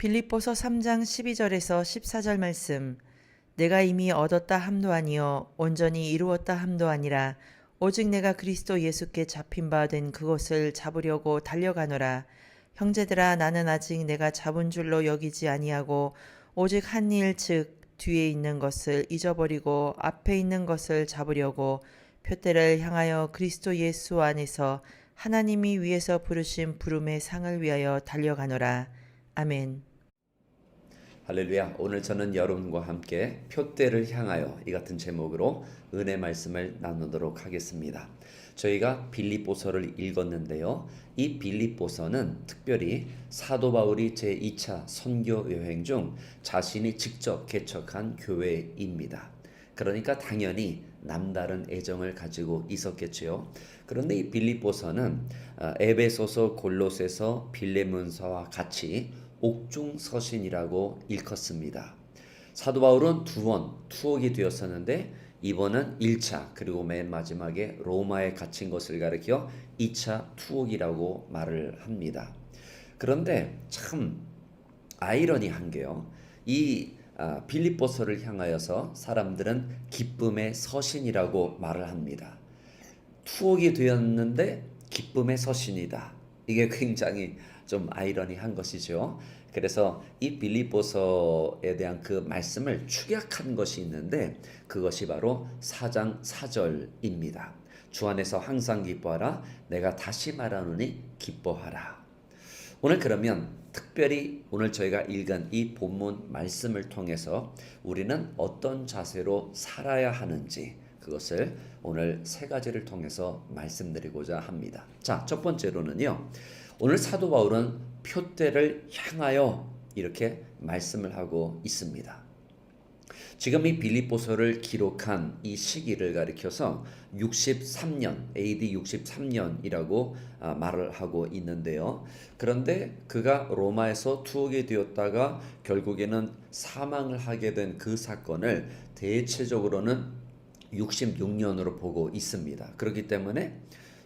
빌립보서 3장 12절에서 14절 말씀. 내가 이미 얻었다 함도 아니요 온전히 이루었다 함도 아니라 오직 내가 그리스도 예수께 잡힌 바 된 그것을 잡으려고 달려가노라. 형제들아, 나는 아직 내가 잡은 줄로 여기지 아니하고 오직 한 일 즉 뒤에 있는 것을 잊어버리고 앞에 있는 것을 잡으려고 표대를 향하여 그리스도 예수 안에서 하나님이 위에서 부르신 부름의 상을 위하여 달려가노라. 아멘. 할렐루야. 오늘 저는 여러분과 함께 표대를 향하여 이 같은 제목으로 은혜 말씀을 나누도록 하겠습니다. 저희가 빌립보서를 읽었는데요. 이 빌립보서는 특별히 사도 바울이 제2차 선교 여행 중 자신이 직접 개척한 교회입니다. 그러니까 당연히 남다른 애정을 가지고 있었겠지요. 그런데 이 빌립보서는 에베소서, 골로새서, 빌레몬서와 같이 옥중서신이라고 일컫습니다. 사도 바울은 두 번 투옥이 되었었는데 이번은 1차 그리고 맨 마지막에 로마에 갇힌 것을 가리켜 2차 투옥이라고 말을 합니다. 그런데 참 아이러니한 게요. 이 빌립보서를 향하여서 사람들은 기쁨의 서신이라고 말을 합니다. 투옥이 되었는데 기쁨의 서신이다. 이게 굉장히 좀 아이러니한 것이죠. 그래서 이 빌립보서에 대한 그 말씀을 축약한 것이 있는데 그것이 바로 4장 4절입니다. 주 안에서 항상 기뻐하라. 내가 다시 말하노니 기뻐하라. 오늘 그러면 특별히 오늘 저희가 읽은 이 본문 말씀을 통해서 우리는 어떤 자세로 살아야 하는지 그것을 오늘 세 가지를 통해서 말씀드리고자 합니다. 자, 첫 번째로는요. 오늘 사도 바울은 표대를 향하여 이렇게 말씀을 하고 있습니다. 지금 이 빌립보서를 기록한 이 시기를 가리켜서 63년, AD 63년이라고 말을 하고 있는데요. 그런데 그가 로마에서 투옥이 되었다가 결국에는 사망을 하게 된 그 사건을 대체적으로는 66년으로 보고 있습니다. 그렇기 때문에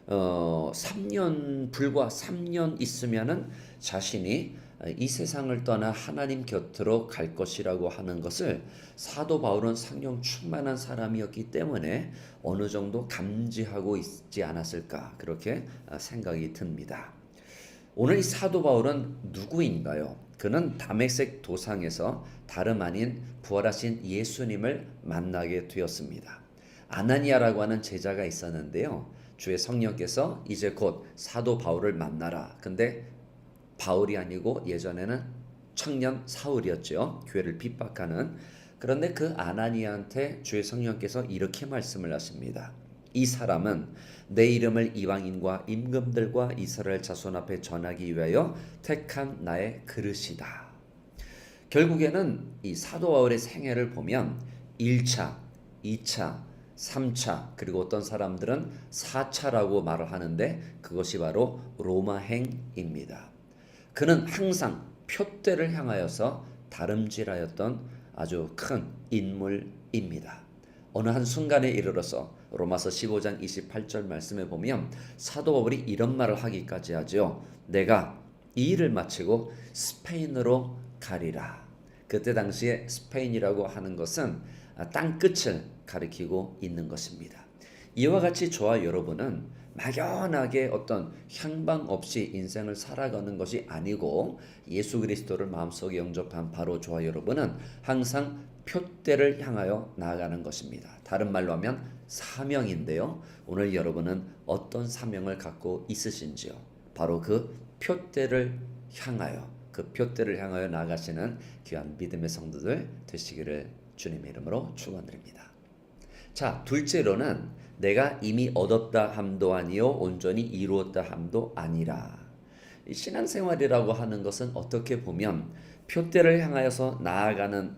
3년 불과 3년 있으면은 자신이 이 세상을 떠나 하나님 곁으로 갈 것이라고 하는 것을 사도 바울은 성령 충만한 사람이었기 때문에 어느 정도 감지하고 있지 않았을까 그렇게 생각이 듭니다. 오늘 이 사도 바울은 누구인가요? 그는 다메섹 도상에서 다름 아닌 부활하신 예수님을 만나게 되었습니다. 아나니아라고 하는 제자가 있었는데요. 주의 성령께서 이제 곧 사도 바울을 만나라. 근데 바울이 아니고 예전에는 청년 사울이었죠. 교회를 핍박하는. 그런데 그 아나니아한테 주의 성령께서 이렇게 말씀을 하십니다. 이 사람은 내 이름을 이방인과 임금들과 이스라엘 자손 앞에 전하기 위하여 택한 나의 그릇이다. 결국에는 이 사도 바울의 생애를 보면 1차, 2차, 3차 그리고 어떤 사람들은 4차라고 말을 하는데 그것이 바로 로마행입니다. 그는 항상 표대를 향하여서 다름질하였던 아주 큰 인물입니다. 어느 한 순간에 이르러서 로마서 15장 28절 말씀에 보면 사도 바울이 이런 말을 하기까지 하죠. 내가 이 일을 마치고 스페인으로 가리라. 그때 당시에 스페인이라고 하는 것은 땅 끝을 가리키고 있는 것입니다. 이와 같이 저와 여러분은 막연하게 어떤 향방 없이 인생을 살아가는 것이 아니고 예수 그리스도를 마음속에 영접한 바로 저와 여러분은 항상 표대를 향하여 나아가는 것입니다. 다른 말로 하면 사명인데요. 오늘 여러분은 어떤 사명을 갖고 있으신지요? 바로 그 표대를 향하여 나아가시는 귀한 믿음의 성도들 되시기를 주님의 이름으로 축원드립니다. 자, 둘째로는 내가 이미 얻었다 함도 아니요 온전히 이루었다 함도 아니라. 신앙생활이라고 하는 것은 어떻게 보면 표대를 향하여서 나아가는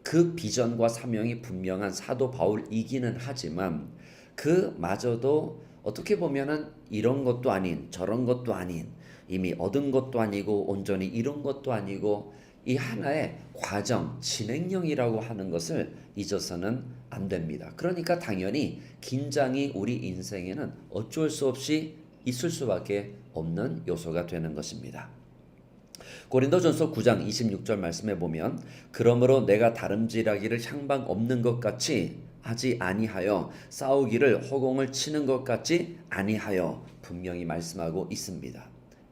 그 비전과 사명이 분명한 사도 바울이기는 하지만 그마저도 어떻게 보면은 이런 것도 아닌 저런 것도 아닌 이미 얻은 것도 아니고 온전히 이룬 것도 아니고 이 하나의 과정, 진행형이라고 하는 것을 잊어서는 안 됩니다. 그러니까 당연히 긴장이 우리 인생에는 어쩔 수 없이 있을 수밖에 없는 요소가 되는 것입니다. 고린도전서 9장 26절 말씀에 보면 그러므로 내가 다름질하기를 향방 없는 것 같이 하지 아니하여 싸우기를 허공을 치는 것 같지 아니하여 분명히 말씀하고 있습니다.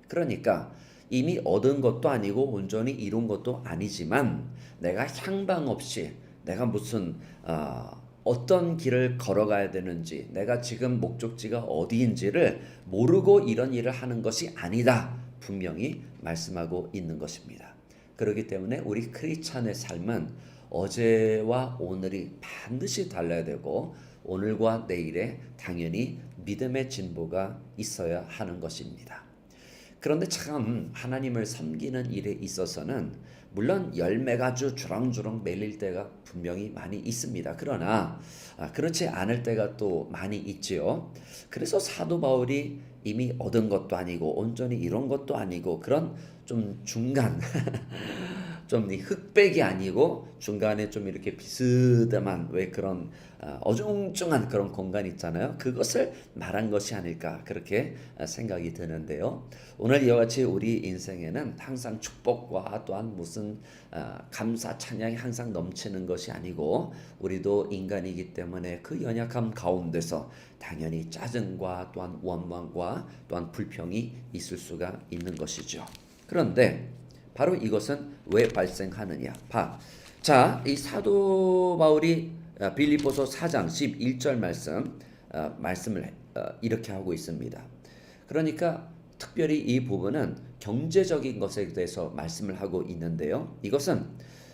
그러니까 이미 얻은 것도 아니고 온전히 이룬 것도 아니지만 내가 향방 없이 내가 무슨 어떤 길을 걸어가야 되는지 내가 지금 목적지가 어디인지를 모르고 이런 일을 하는 것이 아니다. 분명히 말씀하고 있는 것입니다. 그렇기 때문에 우리 크리스찬의 삶은 어제와 오늘이 반드시 달라야 되고 오늘과 내일에 당연히 믿음의 진보가 있어야 하는 것입니다. 그런데 참 하나님을 섬기는 일에 있어서는 물론 열매가 아주 주렁주렁 맺릴 때가 분명히 많이 있습니다. 그러나 그렇지 않을 때가 또 많이 있지요. 그래서 사도 바울이 이미 얻은 것도 아니고 온전히 이런 것도 아니고 그런 좀 중간 좀 흑백이 아니고 중간에 좀 이렇게 비스듬한 왜 그런 어중중한 그런 공간 있잖아요. 그것을 말한 것이 아닐까 그렇게 생각이 드는데요. 오늘 이와 같이 우리 인생에는 항상 축복과 또한 무슨 감사 찬양이 항상 넘치는 것이 아니고 우리도 인간이기 때문에 그 연약함 가운데서 당연히 짜증과 또한 원망과 또한 불평이 있을 수가 있는 것이죠. 그런데 바로 이것은 왜 발생하느냐? 자, 이 사도 바울이 빌립보서 4장 11절 말씀을 이렇게 하고 있습니다. 그러니까 특별히 이 부분은 경제적인 것에 대해서 말씀을 하고 있는데요. 이것은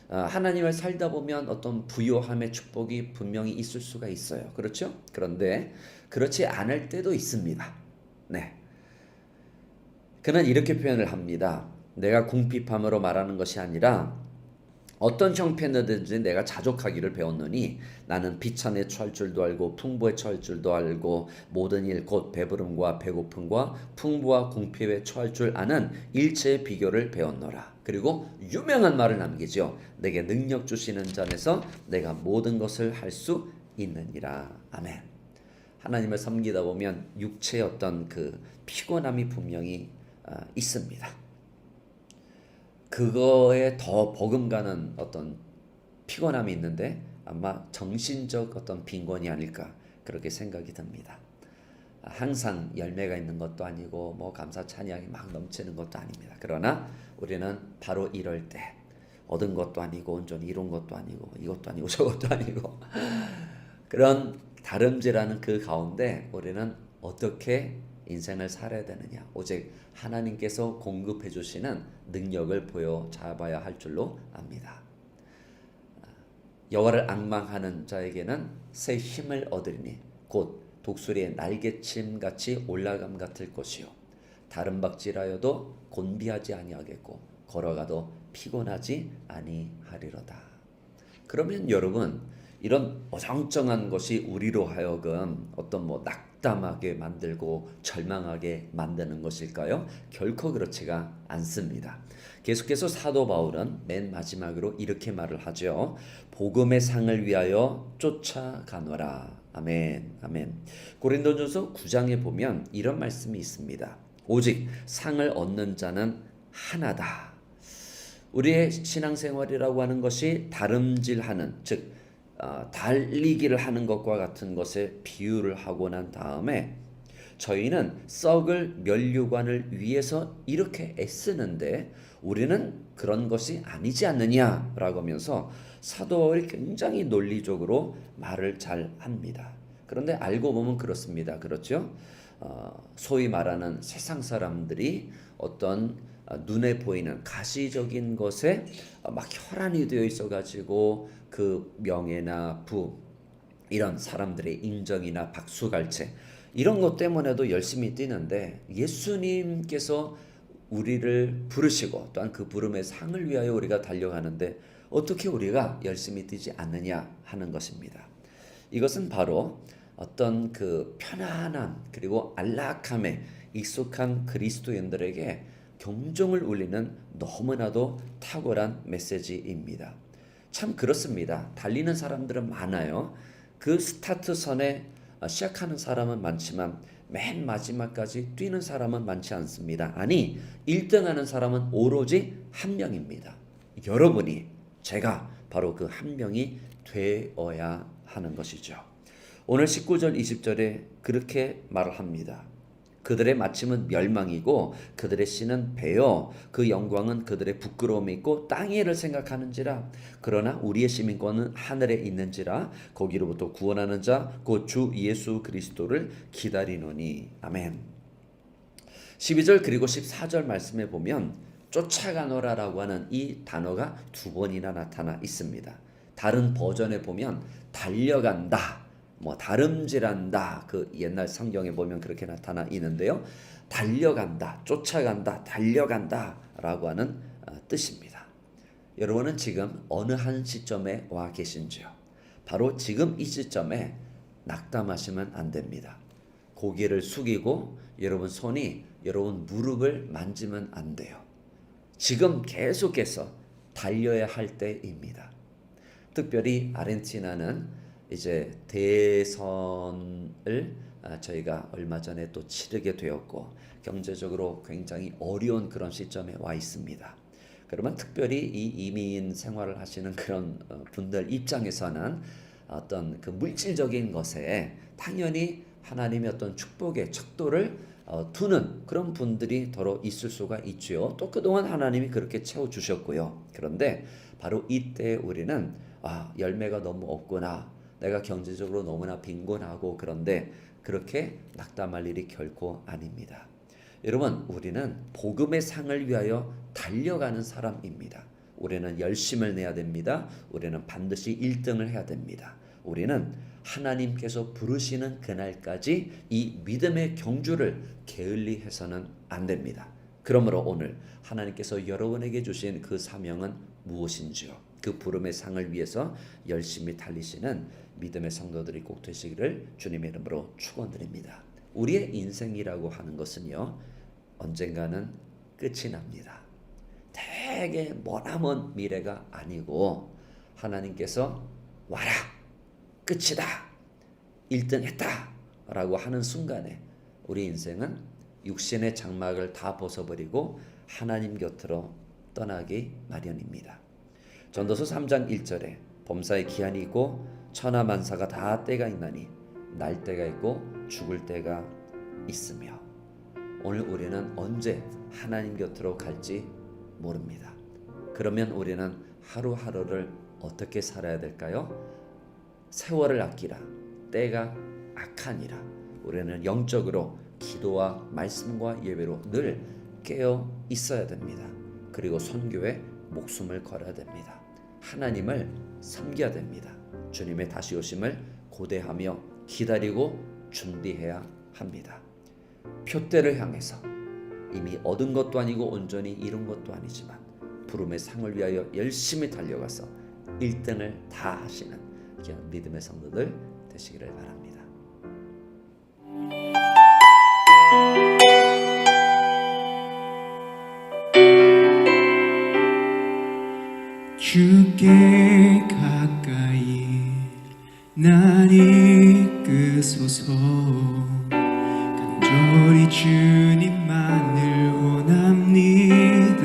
하나님을 살다 보면 어떤 부요함의 축복이 분명히 있을 수가 있어요. 그렇죠? 그런데 그렇지 않을 때도 있습니다. 네. 그는 이렇게 표현을 합니다. 내가 궁핍함으로 말하는 것이 아니라 어떤 형편이든지 내가 자족하기를 배웠노니 나는 비천에 처할 줄도 알고 풍부에 처할 줄도 알고 모든 일 곧 배부름과 배고픔과 풍부와 궁핍에 처할 줄 아는 일체의 비결을 배웠노라. 그리고 유명한 말을 남기죠. 내게 능력 주시는 자에서 내가 모든 것을 할 수 있느니라. 아멘. 하나님을 섬기다 보면 육체의 어떤 그 피곤함이 분명히 있습니다. 그거에 더 버금가는 어떤 피곤함이 있는데 아마 정신적 어떤 빈곤이 아닐까 그렇게 생각이 듭니다. 항상 열매가 있는 것도 아니고 뭐 감사 찬양이 막 넘치는 것도 아닙니다. 그러나 우리는 바로 이럴 때 얻은 것도 아니고 온전히 이룬 것도 아니고 이것도 아니고 저것도 아니고 그런 다름질하는 그 가운데 우리는 어떻게 인생을 살아야 되느냐? 오직 하나님께서 공급해 주시는 능력을 보여 잡아야 할 줄로 압니다. 여호와를 앙망하는 자에게는 새 힘을 얻으리니 곧 독수리의 날개침 같이 올라감 같을 것이요 다른 박질하여도 곤비하지 아니하겠고 걸어가도 피곤하지 아니하리로다. 그러면 여러분 이런 어정쩡한 것이 우리로 하여금 어떤 낙담하게 만들고 절망하게 만드는 것일까요? 결코 그렇지가 않습니다. 계속해서 사도 바울은 맨 마지막으로 이렇게 말을 하죠. 복음의 상을 위하여 쫓아가노라. 아멘, 아멘. 고린도전서 9장에 보면 이런 말씀이 있습니다. 오직 상을 얻는 자는 하나다. 우리의 신앙생활이라고 하는 것이 다름질하는 즉 달리기를 하는 것과 같은 것에 비유를 하고 난 다음에 저희는 썩을 면류관을 위해서 이렇게 애쓰는데 우리는 그런 것이 아니지 않느냐라고 하면서 사도 바울이 굉장히 논리적으로 말을 잘 합니다. 그런데 알고 보면 그렇습니다. 그렇죠? 소위 말하는 세상 사람들이 어떤 눈에 보이는 가시적인 것에 막 혈안이 되어 있어가지고 그 명예나 부 이런 사람들의 인정이나 박수갈채 이런 것 때문에도 열심히 뛰는데 예수님께서 우리를 부르시고 또한 그 부름의 상을 위하여 우리가 달려가는데 어떻게 우리가 열심히 뛰지 않느냐 하는 것입니다. 이것은 바로 어떤 그 편안한 그리고 안락함에 익숙한 그리스도인들에게 경종을 울리는 너무나도 탁월한 메시지입니다. 참 그렇습니다. 달리는 사람들은 많아요. 그 스타트선에 시작하는 사람은 많지만 맨 마지막까지 뛰는 사람은 많지 않습니다. 아니, 1등 하는 사람은 오로지 한 명입니다. 여러분이, 제가 바로 그 한 명이 되어야 하는 것이죠. 오늘 19절 20절에 그렇게 말을 합니다. 그들의 마침은 멸망이고 그들의 씨는 배어 그 영광은 그들의 부끄러움이 있고 땅의 일을 생각하는지라. 그러나 우리의 시민권은 하늘에 있는지라. 거기로부터 구원하는 자 곧 주 예수 그리스도를 기다리노니. 아멘. 12절 그리고 14절 말씀에 보면 쫓아가노라라고 하는 이 단어가 두 번이나 나타나 있습니다. 다른 버전에 보면 달려간다, 다름질한다, 그 옛날 성경에 보면 그렇게 나타나 있는데요. 달려간다, 쫓아간다, 달려간다 라고 하는 뜻입니다. 여러분은 지금 어느 한 시점에 와 계신지요? 바로 지금 이 시점에 낙담하시면 안 됩니다. 고개를 숙이고 여러분 손이 여러분 무릎을 만지면 안 돼요. 지금 계속해서 달려야 할 때입니다. 특별히 아르헨티나는 이제 대선을 저희가 얼마 전에 또 치르게 되었고 경제적으로 굉장히 어려운 그런 시점에 와 있습니다. 그러면 특별히 이 이민 생활을 하시는 그런 분들 입장에서는 어떤 그 물질적인 것에 당연히 하나님의 어떤 축복의 척도를 두는 그런 분들이 더러 있을 수가 있죠. 또 그동안 하나님이 그렇게 채워주셨고요. 그런데 바로 이때 우리는 열매가 너무 없구나, 내가 경제적으로 너무나 빈곤하고, 그런데 그렇게 낙담할 일이 결코 아닙니다. 여러분, 우리는 복음의 상을 위하여 달려가는 사람입니다. 우리는 열심을 내야 됩니다. 우리는 반드시 1등을 해야 됩니다. 우리는 하나님께서 부르시는 그날까지 이 믿음의 경주를 게을리 해서는 안 됩니다. 그러므로 오늘 하나님께서 여러분에게 주신 그 사명은 무엇인지요? 그 부름의 상을 위해서 열심히 달리시는 믿음의 성도들이 꼭 되시기를 주님의 이름으로 축원드립니다. 우리의 인생이라고 하는 것은요, 언젠가는 끝이 납니다. 되게 머나먼 미래가 아니고 하나님께서 와라, 끝이다, 1등 했다 라고 하는 순간에 우리 인생은 육신의 장막을 다 벗어버리고 하나님 곁으로 떠나기 마련입니다. 전도서 3장 1절에 범사의 기한이 있고 천하만사가 다 때가 있나니 날 때가 있고 죽을 때가 있으며. 오늘 우리는 언제 하나님 곁으로 갈지 모릅니다. 그러면 우리는 하루하루를 어떻게 살아야 될까요? 세월을 아끼라, 때가 악하니라. 우리는 영적으로 기도와 말씀과 예배로 늘 깨어 있어야 됩니다. 그리고 선교에 목숨을 걸어야 됩니다. 하나님을 섬겨야 됩니다. 주님의 다시 오심을 고대하며 기다리고 준비해야 합니다. 표대를 향해서 이미 얻은 것도 아니고 온전히 이룬 것도 아니지만 부름의 상을 위하여 열심히 달려가서 1등을 다 하시는 귀한 믿음의 성도들 되시기를 바랍니다. 주께 가까이 날 이끄소서. 간절히 주님만을 원합니다.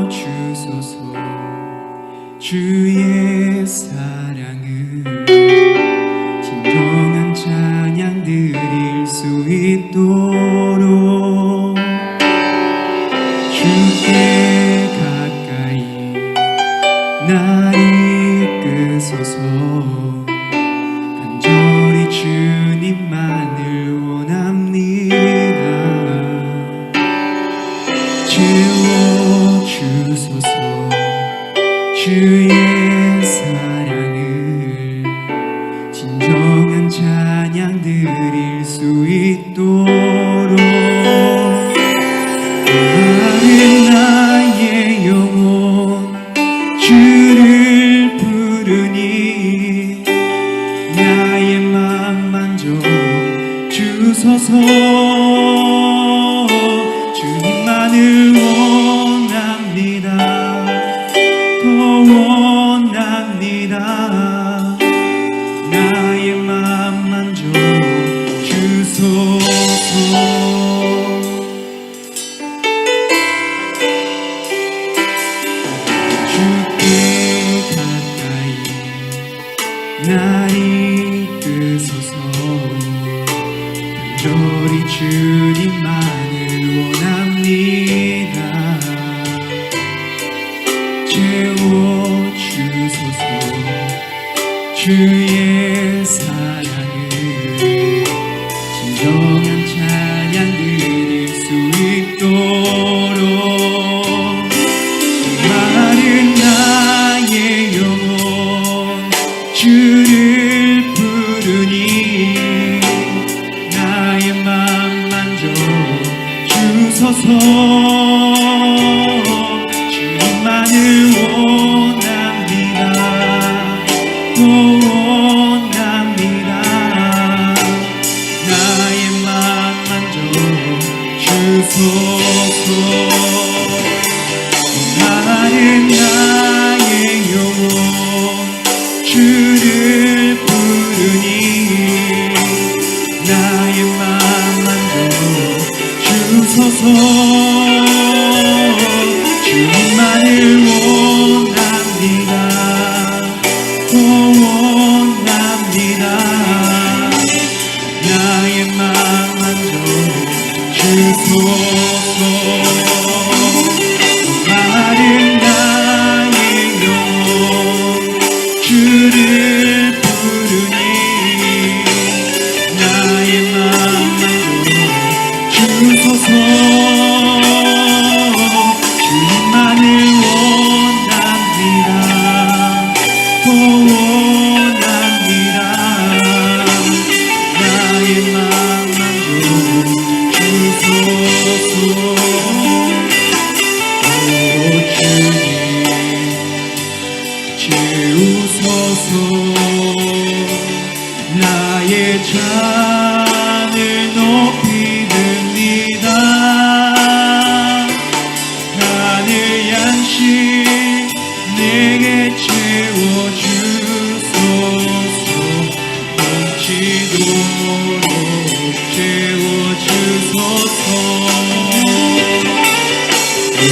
채워주소서. 주의 사랑을 진정한 찬양 드릴 수 있도록 주께 가까이 날 이끄소서. 간절히 주님만을 원합니다. 채워주소서. 주의 사랑을 진정한 찬양 드릴 수 있도록 나의 영혼 주를 부르니 나의 맘 만져 주소서. 주님만을 원합니다. 더 원합니다. 나의 맘 주의 사랑을 진정한 찬양 드릴 수 있도록 마른 나의 영혼 주를 부르니 나의 맘 만져 주소서 주님만을 원합니다 원합니다 나의 맘 만져 주소서 마른 나의 영혼 주를 부르니 나의 맘 만져 주소서 주님만을 원합니다 원합니다 나의 맘 만져 주소서 마른 나의 영혼 주를 부르니 나의 맘 만져 주소서 주님만을 원합니다 원합니다 나의 맘 만져 주소서 오 주님 채우소서 나의 잔을 높이 듭니다 하늘 양식 내게 채워주소서 넘치도록 채워주소서 오